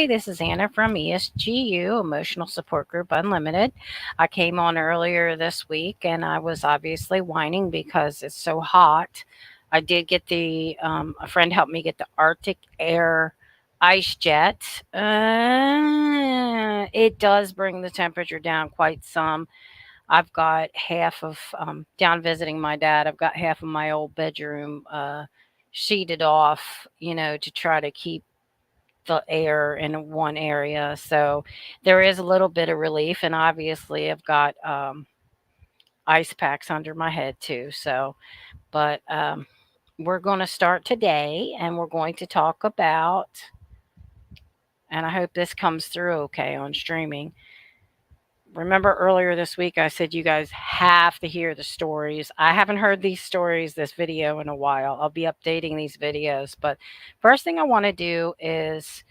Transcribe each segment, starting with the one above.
Hi, this is Anna from ESGU, Emotional Support Group Unlimited. I came on earlier this week and I was obviously whining because it's so hot. I did get a friend helped me get the Arctic Air Ice Jet. It does bring the temperature down quite some. I've got half of, down visiting my dad, I've got half of my old bedroom sheeted off, to try to keep the air in one area. So there is a little bit of relief, and obviously I've got ice packs under my head too. But we're going to start today, and we're going to talk about, and I hope this comes through okay on streaming. Remember earlier this week, I said you guys have to hear the stories. I haven't heard these stories, this video, in a while. I'll be updating these videos. But first thing I want to do is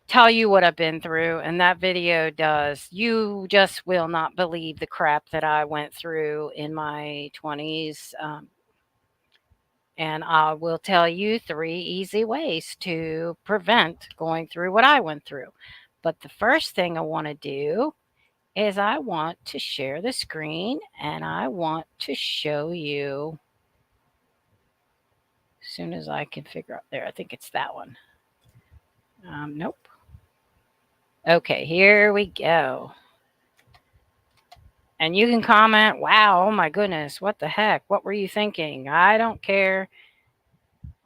tell you what I've been through, and that video does. You just will not believe the crap that I went through in my 20s. And I will tell you 3 easy ways to prevent going through what I went through. But the first thing I want to do is I want to share the screen, and I want to show you as soon as I can figure out there. I think it's that one. Nope. Okay, here we go. And you can comment, wow, oh my goodness, what the heck? What were you thinking? I don't care.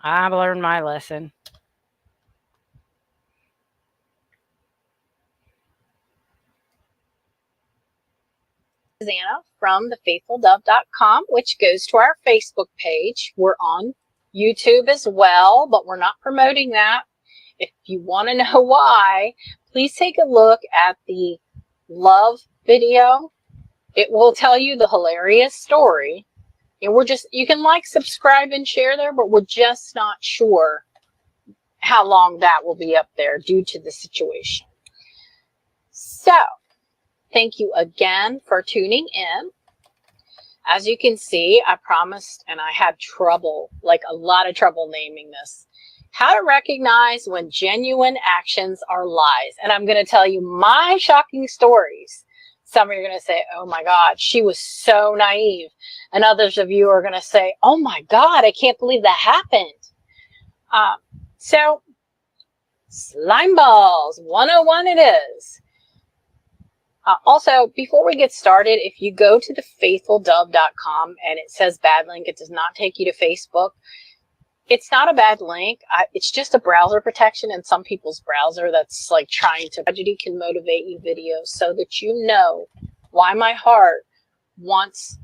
I've learned my lesson. Anna from thefaithfuldove.com, which goes to our Facebook page. We're on YouTube as well, but we're not promoting that. If you want to know why, please take a look at the love video. It will tell you the hilarious story. And you can like, subscribe, and share there, but we're just not sure how long that will be up there due to the situation. So, thank you again for tuning in. As you can see, I promised, and I had trouble, like a lot of trouble naming this. How to recognize when genuine actions are lies. And I'm going to tell you my shocking stories. Some of you are going to say, oh my God, she was so naive. And others of you are going to say, oh my God, I can't believe that happened. So, Slimeballs 101 it is. Also, before we get started, if you go to thefaithfuldove.com and it says bad link, it does not take you to Facebook. It's not a bad link. It's just a browser protection in some people's browser that's like trying to. Tragedy can motivate you videos so that you know why my heart wants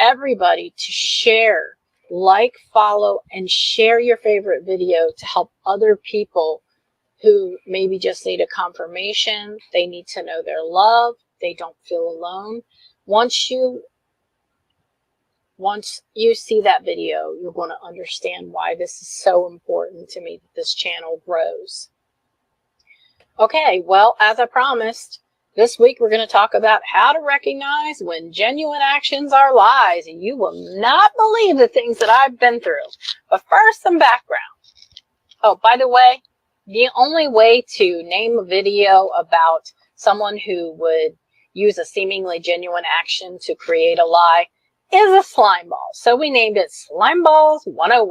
everybody to share, like, follow, and share your favorite video to help other people who maybe just need a confirmation. They need to know they're loved. They don't feel alone. Once you see that video, you're going to understand why this is so important to me that this channel grows. Okay, well, as I promised, this week we're going to talk about how to recognize when genuine actions are lies. And you will not believe the things that I've been through. But first, some background. Oh, by the way, the only way to name a video about someone who would use a seemingly genuine action to create a lie is a slime ball. So we named it Slimeballs 101.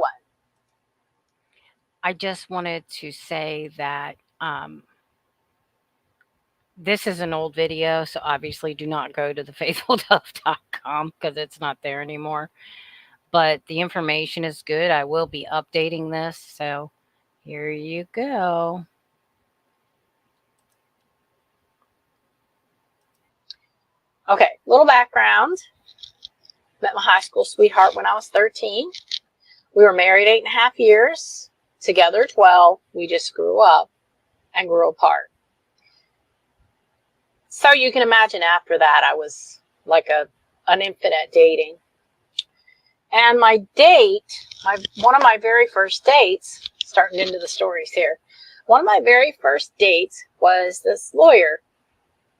I just wanted to say that this is an old video, so obviously do not go to thefaithfuldove.com because it's not there anymore. But the information is good. I will be updating this, so here you go. Okay, little background. Met my high school sweetheart when I was 13. We were married 8.5 years, together 12. We just grew up and grew apart. So you can imagine after that, I was like an infant at dating. And my date, one of my very first dates, starting into the stories here, one of my very first dates was this lawyer.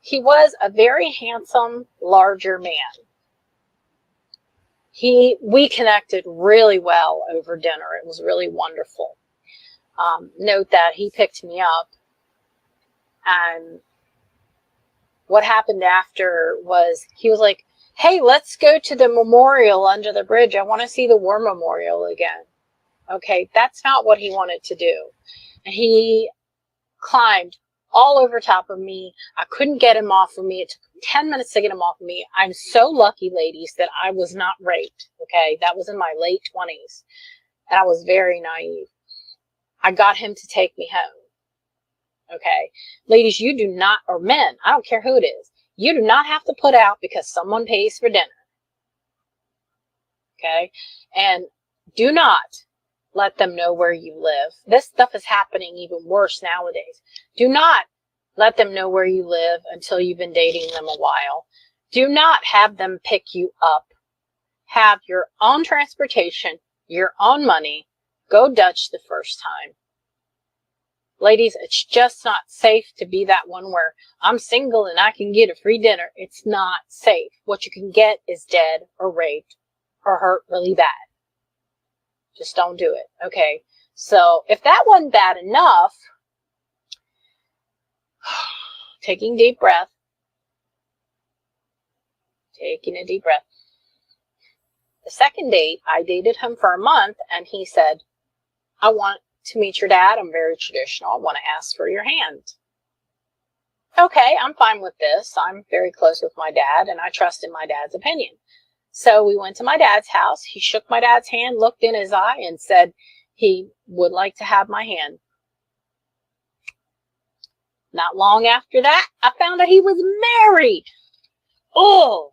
He was a very handsome, larger man. We connected really well over dinner. It was really wonderful. Note that he picked me up And what happened after was he was like, hey, let's go to the memorial under the bridge. I want to see the war memorial again. Okay, that's not what he wanted to do. And he climbed all over top of me. I couldn't get him off of me. It took 10 minutes to get him off of me. I'm so lucky, ladies, that I was not raped. Okay, that was in my late 20s. And I was very naive. I got him to take me home. Okay, ladies, you do not, or men, I don't care who it is, you do not have to put out because someone pays for dinner. Okay, and do not let them know where you live. This stuff is happening even worse nowadays. Do not let them know where you live until you've been dating them a while. Do not have them pick you up. Have your own transportation, your own money. Go Dutch the first time. Ladies, it's just not safe to be that one where I'm single and I can get a free dinner. It's not safe. What you can get is dead or raped or hurt really bad. Just don't do it. Okay. So if that wasn't bad enough, taking a deep breath. The second date, I dated him for a month and he said, I want to meet your dad. I'm very traditional. I want to ask for your hand. Okay, I'm fine with this. I'm very close with my dad and I trust in my dad's opinion. So we went to my dad's house. He shook my dad's hand, looked in his eye, and said he would like to have my hand. Not long after that, I found out he was married. Oh,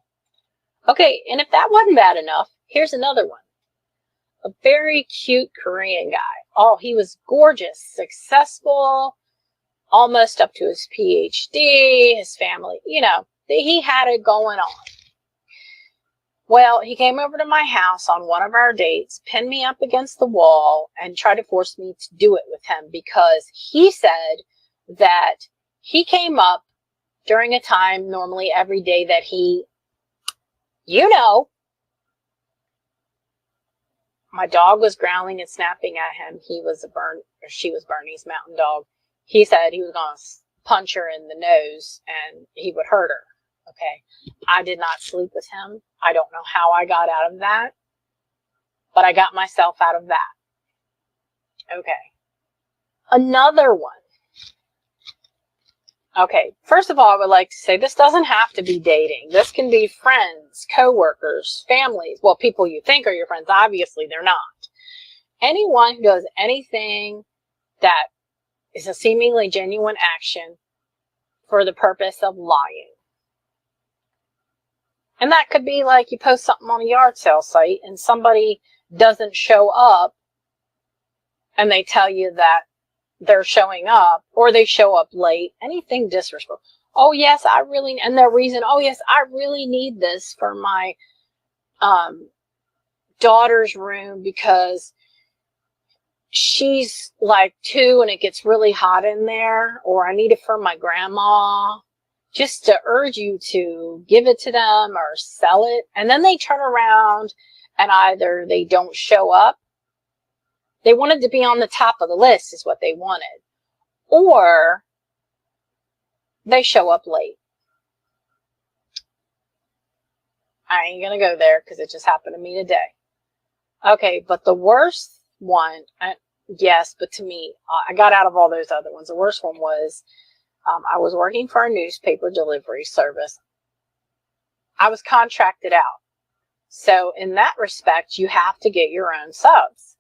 okay. And if that wasn't bad enough, here's another one. A very cute Korean guy. Oh, he was gorgeous, successful, almost up to his PhD, his family, he had it going on. Well, he came over to my house on one of our dates, pinned me up against the wall, and tried to force me to do it with him because he said that he came up during a time, normally every day, that he, my dog was growling and snapping at him. She was Bernie's mountain dog. He said he was going to punch her in the nose and he would hurt her. Okay. I did not sleep with him. I don't know how I got out of that, but I got myself out of that. Okay. Another one. Okay. First of all, I would like to say this doesn't have to be dating. This can be friends, coworkers, families. Well, people you think are your friends. Obviously, they're not. Anyone who does anything that is a seemingly genuine action for the purpose of lying. And that could be like you post something on a yard sale site and somebody doesn't show up and they tell you that they're showing up or they show up late. Anything disrespectful. Oh, yes, and their reason, oh, yes, I really need this for my daughter's room because she's like 2 and it gets really hot in there, or I need it for my grandma, just to urge you to give it to them or sell it. And then they turn around and either they don't show up. They wanted to be on the top of the list is what they wanted. Or they show up late. I ain't going to go there because it just happened to me today. Okay, but the worst one, yes, but to me, I got out of all those other ones. The worst one was I was working for a newspaper delivery service. I was contracted out. So in that respect, you have to get your own subs.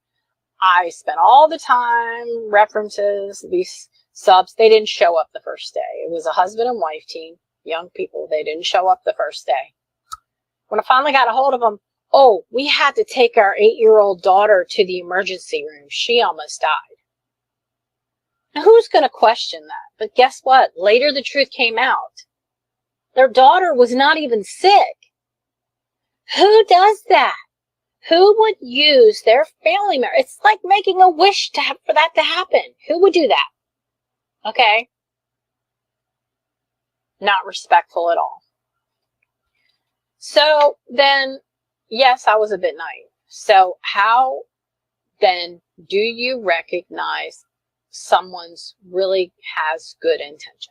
I spent all the time, references, these subs, they didn't show up the first day. It was a husband and wife team, young people. They didn't show up the first day. When I finally got a hold of them, oh, we had to take our 8-year-old daughter to the emergency room. She almost died. Now, who's going to question that? But guess what? Later, the truth came out. Their daughter was not even sick. Who does that? Who would use their family member? It's like making a wish for that to happen. Who would do that? Okay? Not respectful at all. So then, yes, I was a bit naive. So how then do you recognize someone's really has good intentions?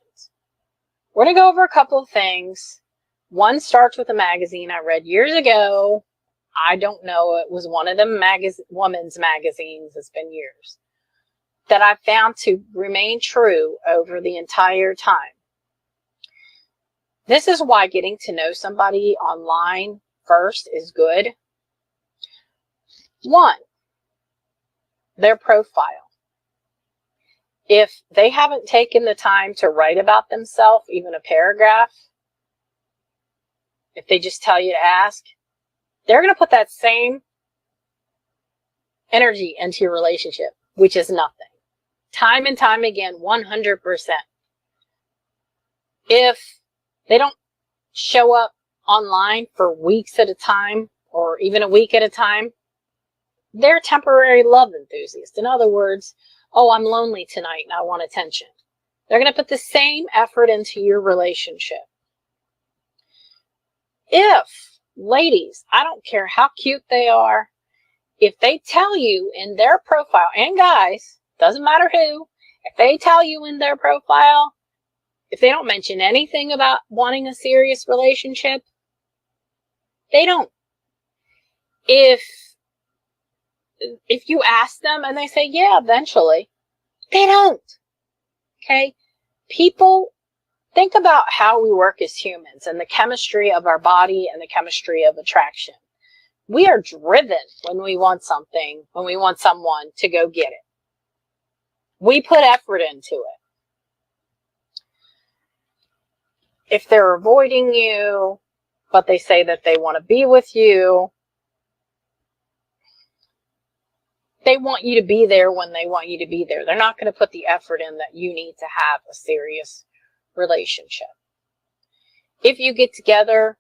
We're going to go over a couple of things. One starts with a magazine I read years ago. I don't know, it was one of the women's magazines, it's been years, that I found to remain true over the entire time. This is why getting to know somebody online first is good. 1, their profile. If they haven't taken the time to write about themselves, even a paragraph, if they just tell you to ask, they're going to put that same energy into your relationship, which is nothing. Time and time again, 100%. If they don't show up online for weeks at a time, or even a week at a time, they're a temporary love enthusiast. In other words, oh, I'm lonely tonight and I want attention. They're going to put the same effort into your relationship. If, ladies, I don't care how cute they are, if they tell you in their profile, and guys, doesn't matter who, if they tell you in their profile, if they don't mention anything about wanting a serious relationship, they don't. If you ask them and they say, yeah, eventually, they don't. Okay? People, think about how we work as humans and the chemistry of our body and the chemistry of attraction. We are driven when we want something, when we want someone to go get it. We put effort into it. If they're avoiding you, but they say that they want to be with you, they want you to be there when they want you to be there. They're not going to put the effort in that you need to have a serious relationship. If you get together,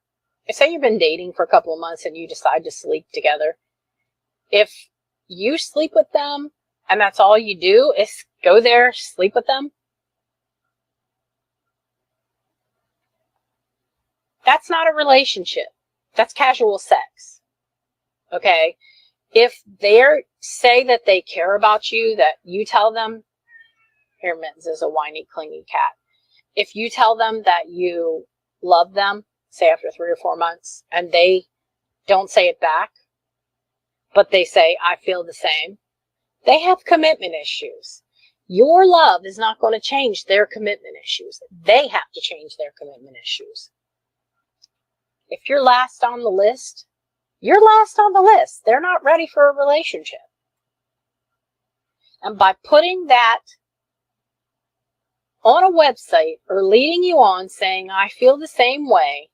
say you've been dating for a couple of months and you decide to sleep together, if you sleep with them and that's all you do is go there, sleep with them, that's not a relationship. That's casual sex. Okay? If they say that they care about you, that you tell them, here, Mittens is a whiny, clingy cat. If you tell them that you love them, say after 3 or 4 months, and they don't say it back, but they say, I feel the same, they have commitment issues. Your love is not going to change their commitment issues. They have to change their commitment issues. If you're last on the list, you're last on the list. They're not ready for a relationship. And by putting that on a website or leading you on saying, I feel the same way,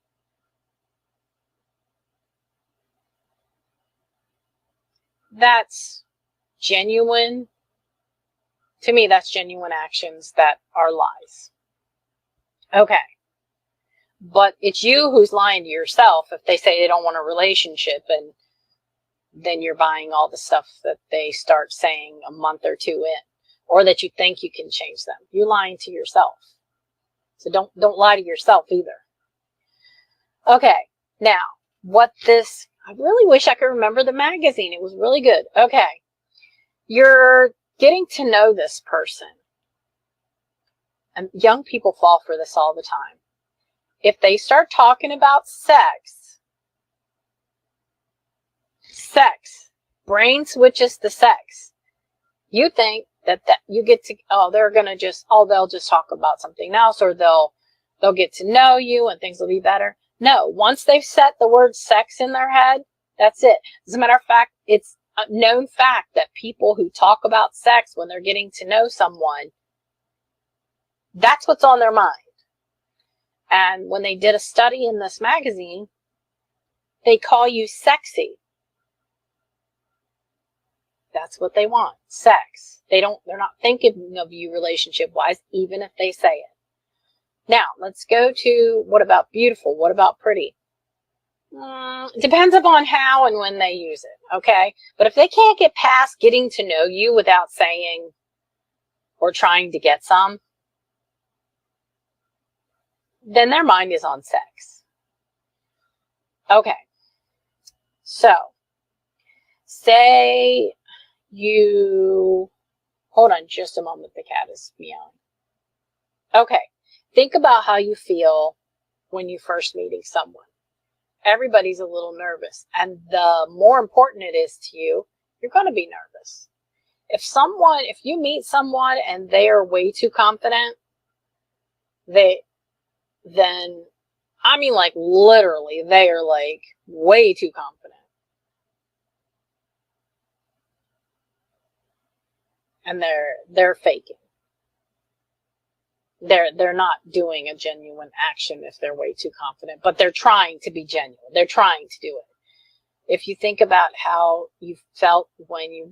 that's genuine. To me, that's genuine actions that are lies. Okay. But it's you who's lying to yourself if they say they don't want a relationship and then you're buying all the stuff that they start saying a month or 2 in, or that you think you can change them. You're lying to yourself. So don't lie to yourself either. Okay, now I really wish I could remember the magazine. It was really good. Okay, you're getting to know this person. And young people fall for this all the time. If they start talking about sex, brain switches to sex. You think that you get to, they'll just talk about something else, or they'll get to know you and things will be better. No, once they've set the word sex in their head, that's it. As a matter of fact, it's a known fact that people who talk about sex when they're getting to know someone, that's what's on their mind. And when they did a study in this magazine, they call you sexy. That's what they want, sex. They're not thinking of you relationship-wise, even if they say it. Now, let's go to, what about beautiful? What about pretty? Depends upon how and when they use it, okay? But if they can't get past getting to know you without saying or trying to get some, then their mind is on sex. Okay. So, say you, hold on just a moment, the cat is meowing. Okay. Think about how you feel when you first meeting someone. Everybody's a little nervous, and the more important it is to you, you're going to be nervous. If you meet someone and they are way too confident, then I mean, like, literally, they are like way too confident. And they're faking. They're not doing a genuine action if they're way too confident, but they're trying to be genuine. They're trying to do it. If you think about how you felt when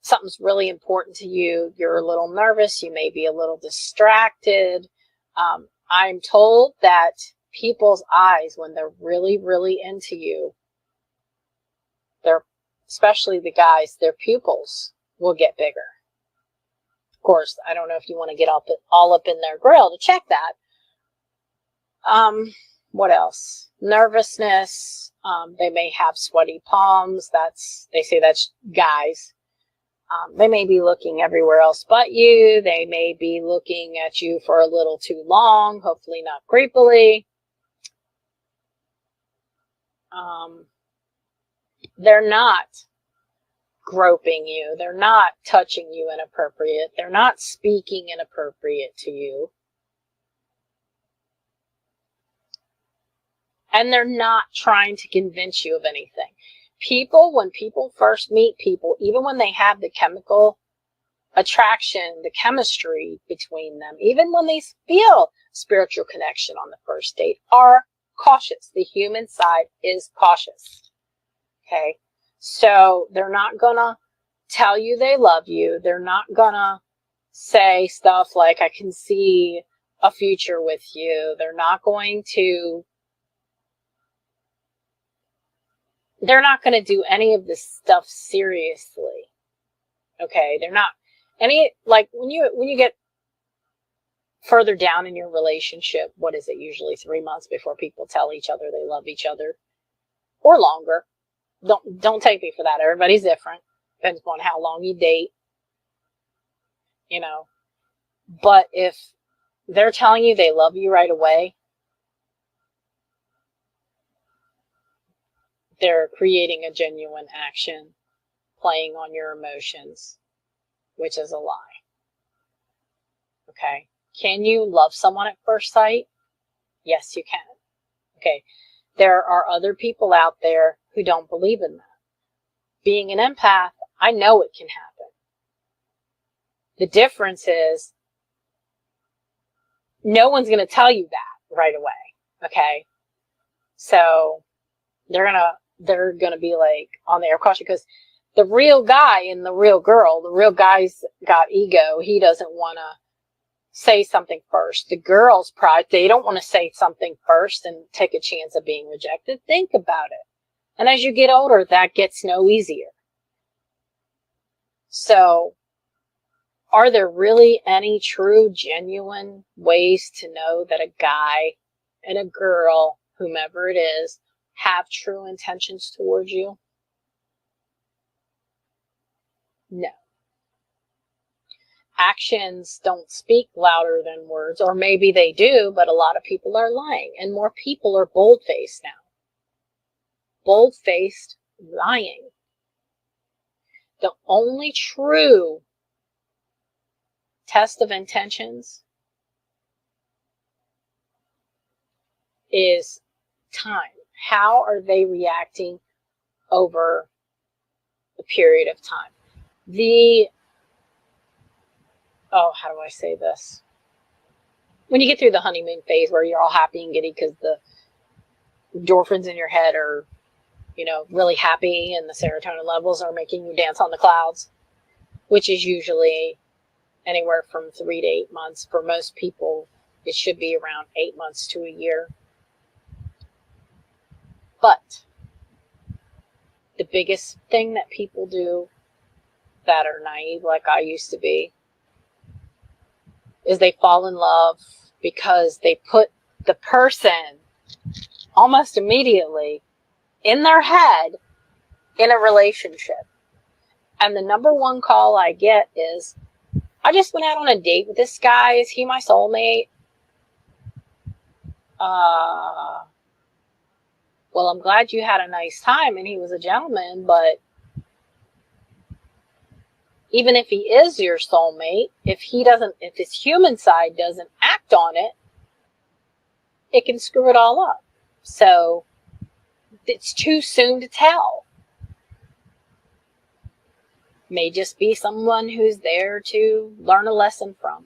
something's really important to you, you're a little nervous, you may be a little distracted. I'm told that people's eyes, when they're really, really into you, especially the guys, their pupils will get bigger. Of course, I don't know if you want to get all up in their grill to check that. What else? Nervousness. They may have sweaty palms. They say that's guys. They may be looking everywhere else but you. They may be looking at you for a little too long, hopefully not creepily. They're not groping you. They're not touching you inappropriate. They're not speaking inappropriate to you. And they're not trying to convince you of anything. When people first meet people, even when they have the chemical attraction, the chemistry between them, even when they feel spiritual connection on the first date, are cautious. The human side is cautious. Okay? So they're not gonna tell you they love you. They're not gonna say stuff like, I can see a future with you. They're not going to do any of this stuff seriously. Okay? They're not like when you get further down in your relationship, what is it, usually 3 months before people tell each other they love each other, or longer. Don't take me for that. Everybody's different. Depends upon how long you date. But if they're telling you they love you right away, they're creating a genuine action, playing on your emotions, which is a lie. Okay? Can you love someone at first sight? Yes, you can. Okay? There are other people out there who don't believe in that. Being an empath, I know it can happen. The difference is no one's going to tell you that right away. Okay? So they're going to be like on the air caution, because the real guy and the real girl, the real guy's got ego. He doesn't want to say something first. The girl's pride, they don't want to say something first and take a chance of being rejected. Think about it. And as you get older, that gets no easier. So, are there really any true, genuine ways to know that a guy and a girl, whomever it is, have true intentions towards you? No. Actions don't speak louder than words, or maybe they do, but a lot of people are lying, and more people are bold-faced now. Bold-faced lying. The only true test of intentions is time. How are they reacting over a period of time? How do I say this? When you get through the honeymoon phase where you're all happy and giddy because the endorphins in your head are, really happy, and the serotonin levels are making you dance on the clouds, which is usually anywhere from 3 to 8 months. For most people, it should be around 8 months to a year. But the biggest thing that people do that are naive, like I used to be, is they fall in love because they put the person almost immediately in their head in a relationship. And the number one call I get is, I just went out on a date with this guy. Is he my soulmate? Uh, well, I'm glad you had a nice time and he was a gentleman, but even if he is your soulmate, if his human side doesn't act on it, it can screw it all up. So it's too soon to tell. May just be someone who's there to learn a lesson from.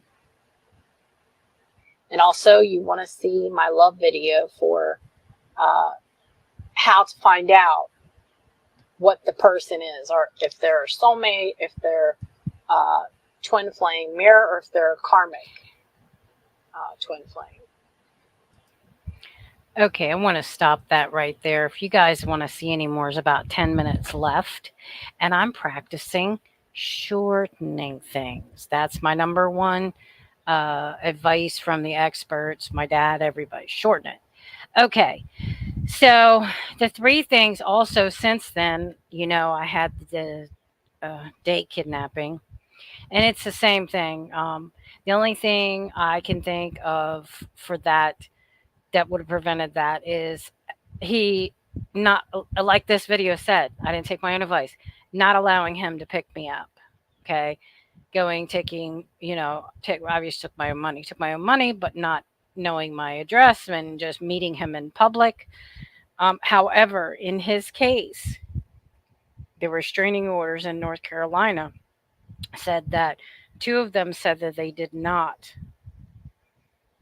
And also, you want to see my love video for uh, how to find out what the person is, or if they're a soulmate, if they're twin flame mirror, or if they're a karmic twin flame. Okay, I want to stop that right there. If you guys want to see any more, there's about 10 minutes left, and I'm practicing shortening things. That's my number one advice from the experts, my dad, everybody. Shorten it. Okay, so the three things also since then, I had the date kidnapping, and it's the same thing. The only thing I can think of for that would have prevented that is he not like this video said, I didn't take my own advice, not allowing him to pick me up. Okay, going taking take obviously took my own money, but not knowing my address and just meeting him in public. However, in his case, the restraining orders in North Carolina said that two of them said that they did not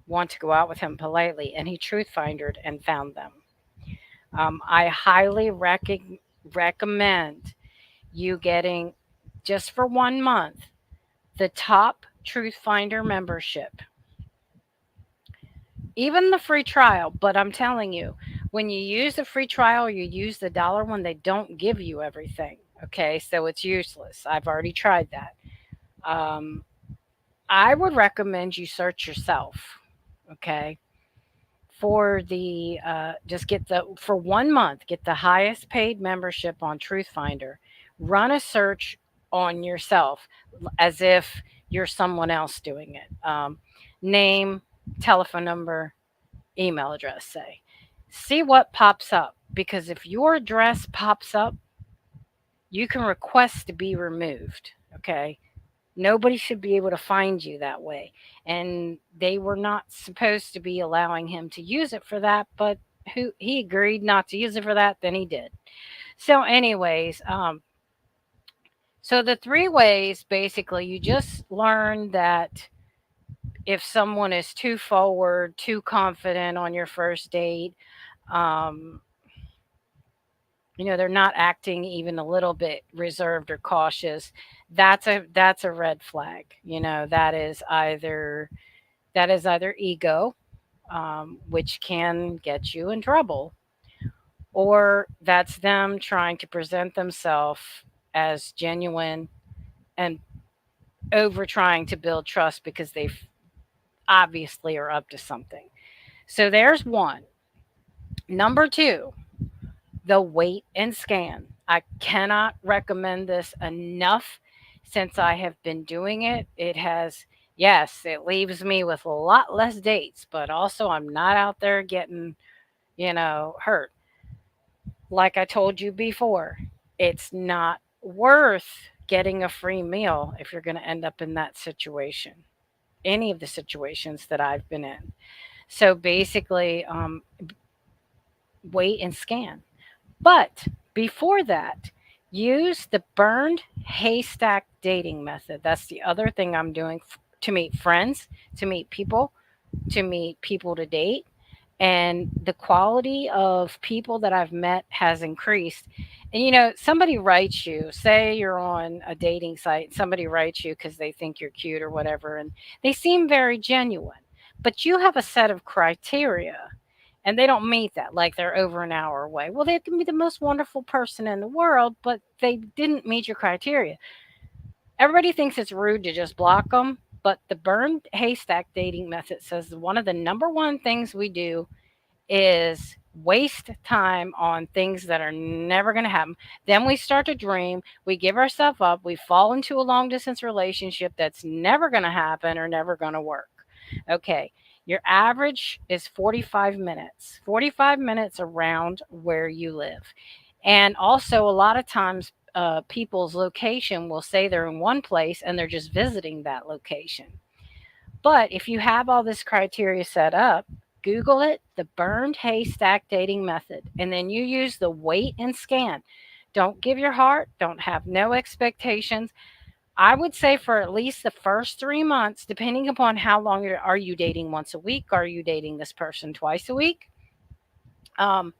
want to go out with him politely, and he truth findered and found them. I highly recommend you getting, just for 1 month, the top Truth Finder membership, even the free trial. But I'm telling you, when you use the free trial, you use the dollar one, they don't give you everything. Okay, so it's useless. I've already tried that. Um, I would recommend you search yourself. Okay, for the just get the for 1 month, get the highest paid membership on Truth Finder. Run a search on yourself as if you're someone else doing it. Name, telephone number, email address, say. See what pops up, because if your address pops up, you can request to be removed. Okay, nobody should be able to find you that way. And they were not supposed to be allowing him to use it for that, but he agreed not to use it for that, then he did. So, anyways, so the three ways, basically, you just learn that if someone is too forward, too confident on your first date, um, they're not acting even a little bit reserved or cautious, that's a red flag. That is either ego, which can get you in trouble, or that's them trying to present themselves as genuine and over trying to build trust because they obviously are up to something. So there's one. Number two, the wait and scan. I cannot recommend this enough since I have been doing it. It has, yes, it leaves me with a lot less dates, but also I'm not out there getting, hurt. Like I told you before, it's not worth getting a free meal if you're going to end up in that situation, any of the situations that I've been in. So basically, wait and scan. But before that, use the burned haystack dating method. That's the other thing I'm doing to meet friends, to meet people, to date. And the quality of people that I've met has increased. And somebody writes you, say you're on a dating site, somebody writes you because they think you're cute or whatever, and they seem very genuine, but you have a set of criteria and they don't meet that, like they're over an hour away. Well, they can be the most wonderful person in the world, but they didn't meet your criteria. Everybody thinks it's rude to just block them, but the burned haystack dating method says one of the number one things we do is waste time on things that are never going to happen. Then we start to dream, we give ourselves up, we fall into a long distance relationship that's never going to happen or never going to work. Okay, your average is 45 minutes, 45 minutes around where you live. And also, a lot of times, people's location will say they're in one place and they're just visiting that location. But if you have all this criteria set up, Google it, the burned haystack dating method, and then you use the wait and scan. Don't give your heart, don't have no expectations. I would say for at least the first 3 months, depending upon how long are you dating once a week? Are you dating this person twice a week? Um,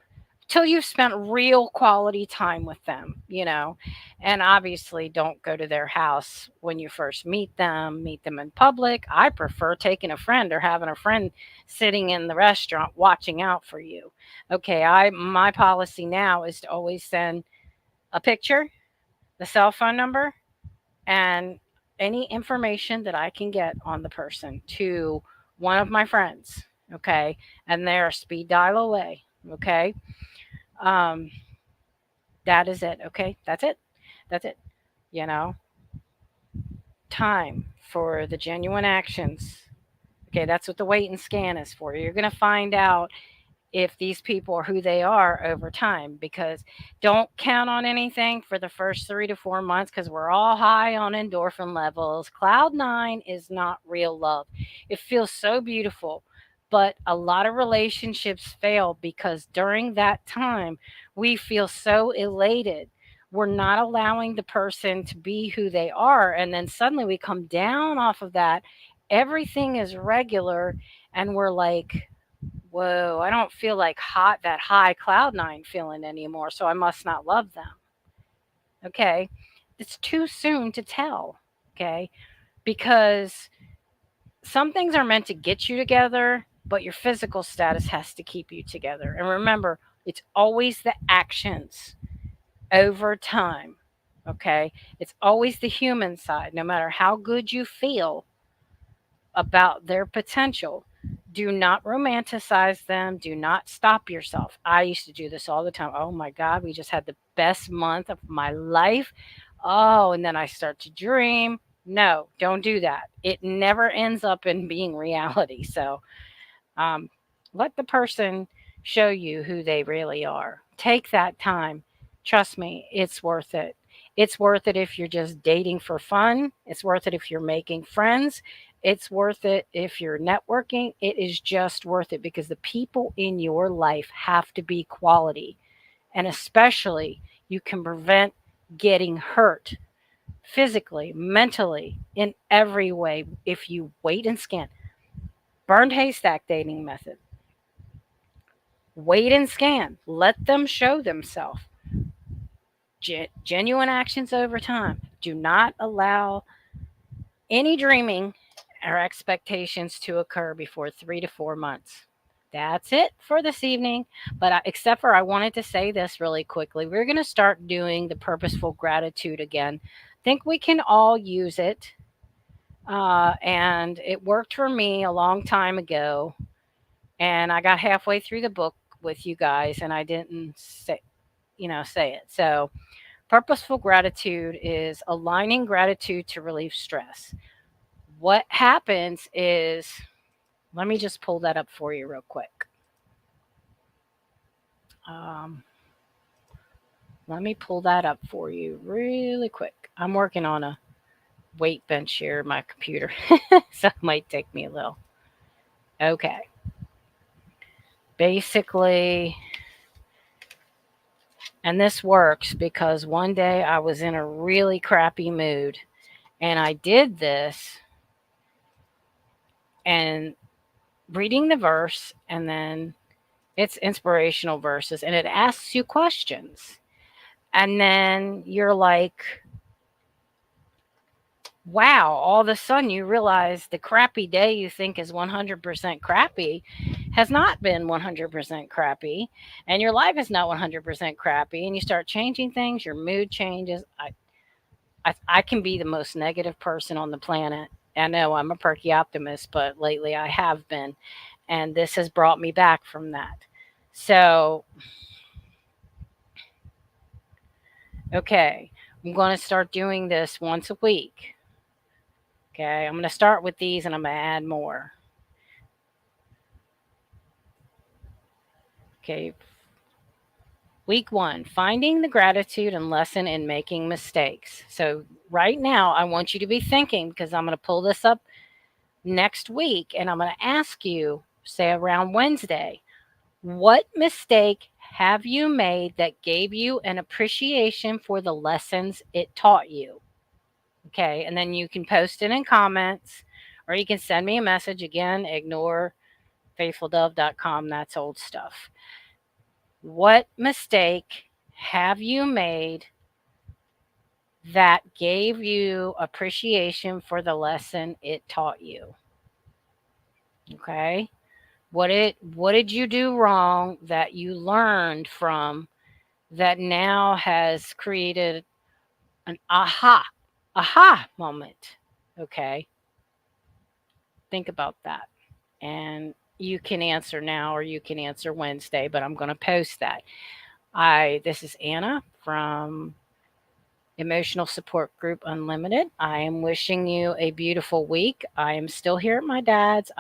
till you've spent real quality time with them, you know. And obviously, don't go to their house when you first meet them in public. I prefer taking a friend or having a friend sitting in the restaurant watching out for you. Okay, I my policy now is to always send a picture, the cell phone number, and any information that I can get on the person to one of my friends. Okay, and they're a speed dial away. Okay. Um, that is it. Okay. That's it. That's it. You know, time for the genuine actions. Okay. That's what the wait and scan is for. You're going to find out if these people are who they are over time, because don't count on anything for the first 3 to 4 months because we're all high on endorphin levels. Cloud nine is not real love. It feels so beautiful, but a lot of relationships fail because during that time we feel so elated. We're not allowing the person to be who they are, and then suddenly we come down off of that. Everything is regular, and we're like, whoa, I don't feel like that high cloud nine feeling anymore, so I must not love them. Okay. It's too soon to tell. Okay. Because some things are meant to get you together, but your physical status has to keep you together. And remember, it's always the actions over time. Okay. It's always the human side. No matter how good you feel about their potential, do not romanticize them. Do not stop yourself. I used to do this all the time. Oh my God, we just had the best month of my life. Oh, and then I start to dream. No, don't do that. It never ends up in being reality. So, um, let the person show you who they really are. Take that time. Trust me, it's worth it. It's worth it if you're just dating for fun. It's worth it if you're making friends. It's worth it if you're networking. It is just worth it because the people in your life have to be quality. And especially, you can prevent getting hurt physically, mentally, in every way if you wait and scan. Burned haystack dating method. Wait and scan. Let them show themselves. Genuine actions over time. Do not allow any dreaming or expectations to occur before 3 to 4 months. That's it for this evening. Except for I wanted to say this really quickly. We're going to start doing the purposeful gratitude again. Think we can all use it. And it worked for me a long time ago. And I got halfway through the book with you guys and I didn't say it. So, purposeful gratitude is aligning gratitude to relieve stress. What happens is, let me just pull that up for you real quick. Um, let me pull that up for you really quick. I'm working on a weight bench here in my computer, so it might take me a little. Okay. Basically, and this works because one day I was in a really crappy mood and I did this and reading the verse, and then it's inspirational verses and it asks you questions. And then you're like, wow, all of a sudden you realize the crappy day you think is 100% crappy has not been 100% crappy. And your life is not 100% crappy. And you start changing things, your mood changes. I can be the most negative person on the planet. I know I'm a perky optimist, but lately I have been. And this has brought me back from that. So, okay, I'm going to start doing this once a week. Okay, I'm going to start with these and I'm going to add more. Okay, week 1, finding the gratitude and lesson in making mistakes. So, right now, I want you to be thinking because I'm going to pull this up next week and I'm going to ask you, say around Wednesday, what mistake have you made that gave you an appreciation for the lessons it taught you? Okay, and then you can post it in comments or you can send me a message. Again, ignore faithfuldove.com. That's old stuff. What mistake have you made that gave you appreciation for the lesson it taught you? Okay. What did you do wrong that you learned from that now has created an aha moment? Okay. Think about that. And you can answer now or you can answer Wednesday, but I'm going to post that. This is Anna from Emotional Support Group Unlimited. I am wishing you a beautiful week. I am still here at my dad's.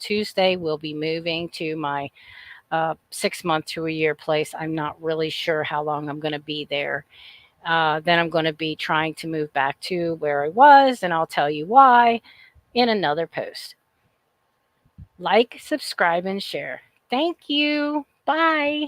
Tuesday will be moving to my 6 month to a year place. I'm not really sure how long I'm going to be there. Then I'm going to be trying to move back to where I was, and I'll tell you why in another post. Like, subscribe, and share. Thank you. Bye.